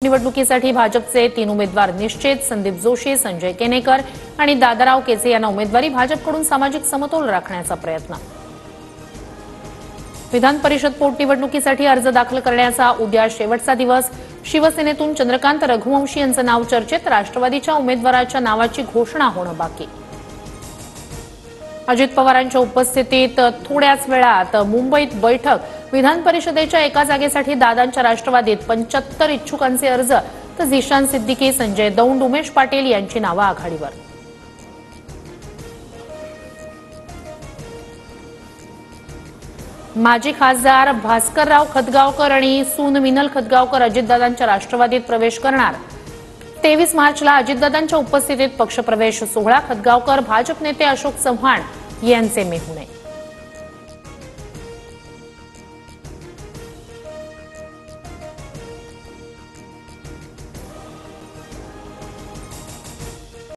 निवडणुकीसाठी भाजपचे 3 उमेदवार निश्चित। संदीप जोशी, संजय केनेकर आणि दादाराव केचे यांना उमेदवारी। भाजपकडून सामाजिक समतोल राखण्याचा प्रयत्न। विधान परिषद पोटनिवडणुकीसाठी अर्ज दाखल करण्याचा उद्या शेवटचा दिवस। शिवसेनेतून चंद्रकांत रघुवंशी यांचं नाव चर्चेत। राष्ट्रवादीच्या उमेदवाराच्या नावाची घोषणा होणं बाकी। अजित पवारांच्या उपस्थितीत थोड्याच वेळात मुंबईत बैठक। विधान परिषदेच्या एका जागेसाठी दादांच्या राष्ट्रवादीत 75 इच्छुकांचे अर्ज, तर झिशान सिद्दीकी, संजय दौंड, उमेश पाटील यांची नावं आघाडीवर। माजी खासदार भास्करराव खतगावकर आणि सून मिनल खतगावकर अजितदादांच्या राष्ट्रवादीत प्रवेश करणार। 23 मार्चला अजितदादांच्या उपस्थितीत पक्षप्रवेश सोहळा। खतगावकर भाजप नेते अशोक चव्हाण यांचे मेहुणे।